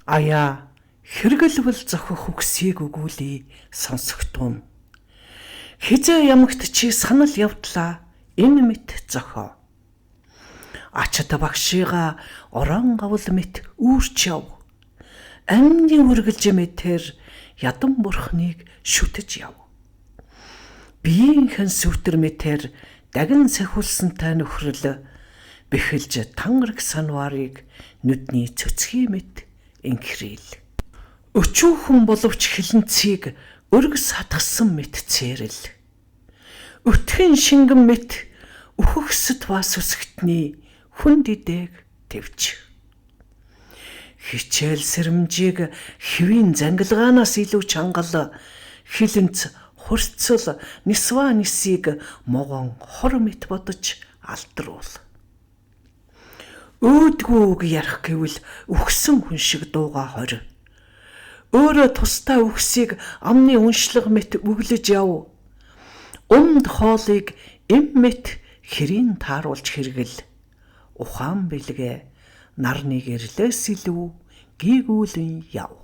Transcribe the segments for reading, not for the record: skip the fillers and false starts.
Аяа хэрэгэлбэл зохих үгсийг өгүүлээ сонсогтун. Хизээ ямагт чи санал явдлаа энэ мэт зохио. Ачад багшига орон гавл мэт үүрч яв. Амны үргэлж мэтэр ядан бурхныг шүтэж яв. Биеийнхэн сүвтэр мэтэр дагин сахиулсантай нөхрөл бэхэлж тангараг санварыг нүдний цөцгий мэт инхрийл. Өчүүхэн боловч хилэнцгийг өргөс хатгсан мэт цээрэл. Өтхэн шингэн мэт үхэгсэд бас өсгтний хүнд идэг тэвч. Хичээл сэрэмжийг хэвийн зангилгаанаас илүү чангал хилэнц хурцл нисва нисийг могон хор мэт бодож алдруул. Өөдгөө үг ярих гэвэл үхсэн хүн шиг дууга хорь. Өөрөө тустай үхсийг амны уншлаг мэт өглөж яв. Умд хоолыг эм мэт хэрийн тааруулж хэрэгэл. Ухаан бэлгээ нарны гэрлээс илүү гийгүүлэн яв.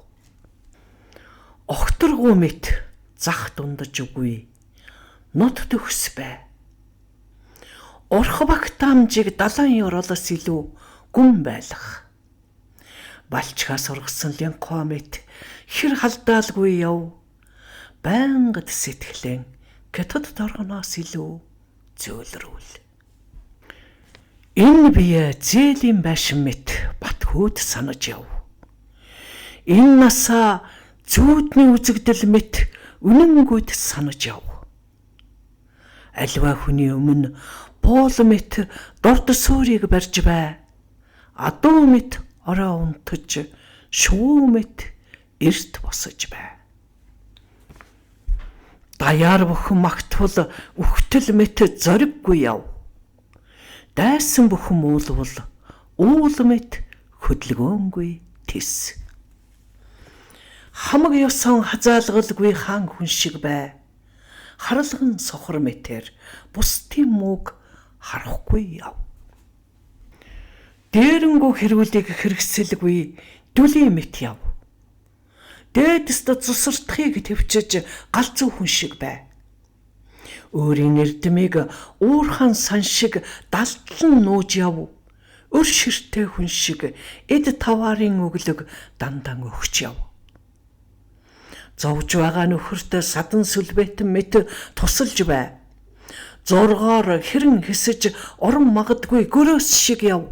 Огторгуу мэт зах дундаж үгүй. Нот төгс бай. Орх багтаамжийг далайн ёроолоос илүү гүн байлах. Балчгаас ургасан лянхоо мэт хэр халдаалгүй яв. Байнгад сэтгэлэн хятад торгоноос илүү зөөлрүүл. Энэ бие зээлийн байшин мэт батхүүд санаж яв. Энэ насаа зүүдний үзэгдэл мэт үнэнгүйд санаж яв. Альва хүний өмнө боол мэт дорд суурийг барьж бай. Адуу мэт ороо унтаж шүү мэт эрт босож бай. Даяар бүхэн магтвал үхтэл мэт зориггүй яв. Дайсан бүхэн муулвал уул мэт хөдөлгөөнгүй тис. Хамаг ёсон хазаалгалгүй хаан хүн шиг бай. Харалган сохор мэтэр бусдын мууг харахгүй яв. Дээрэнгүү хэрүүлийг хэрэгсэлгүй дүлийн мэт яв. Дээдэст цусртхыг төвчж галзуу хүн шиг бай. Өөрийн эрдмийг уурхан сан шиг далдлан нууж яв. Өр ширтэй хүн шиг эд таваарын өглөг дандан өгч яв. Зовж байгаа нөхөртөө садан сүлбэтэн мэт тусалж бай. Зоргоор хэрэн хэсэж орон магадгүй гөрөөс шиг яв.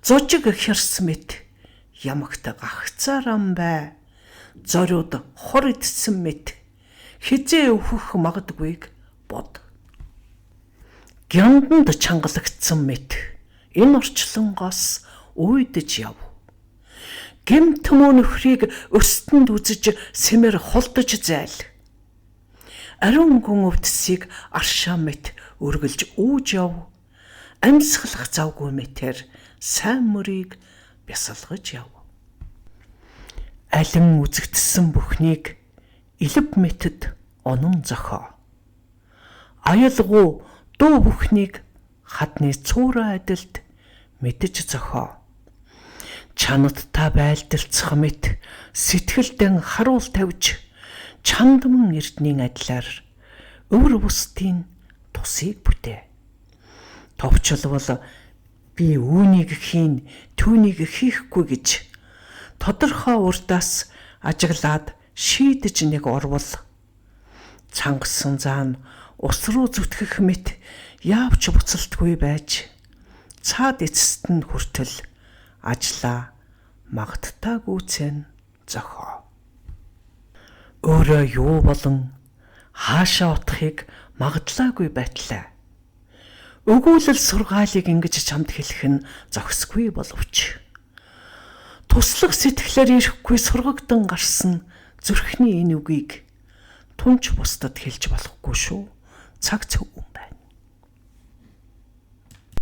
Зожиг хярс мэт ямагт гахцааран бай. Зориуд хор идсэн мэт хизээ өвхөх магадгүйг бод. Гянданд чангалагдсан мэт энэ орчлонгоос уйдж яв. Гэмт мөн нөхрийг өсtöнд үзэж сэмэр холдож зайл. Ариун гүн өвдсийг аршаа мэт өргөлж үүж яв. Амьсгалах завгүй мэтэр сайн мөрийг бясалгаж яв. Алин үзэгдсэн бүхнийг илб мэтэд онон зохио. Аялгуу дуу бүхнийг хадны цуураа адилд мэдэж зохио. Чанадтай байлдалцах мэт сэтгэлдэн харуул тавьж чандман эрдний адилаар өвөр бусдын тусыг бүтээ. Товчлвол би үүнийг хийн түүнийг хийхгүй гэж тодорхой урдаас ажиглаад шийдэж нэг орвол цангасан заан ус руу зүтгэх мэт яавч буцалтгүй байж цаад эцэст нь хүртэл ажлаа магадтаагүй цэн зохио. Өөрөө юу болон хаашаа утахыг магадлаагүй байтлаа. Өгүүлэл сургаалыг ингэж чамд хэлэх нь зохисгүй боловч туслах сэтгэлээр ирэхгүй сургагдан гарсан зүрхний энэ үгийг тунч бусдад хэлж болохгүй шүү. Цаг цөв.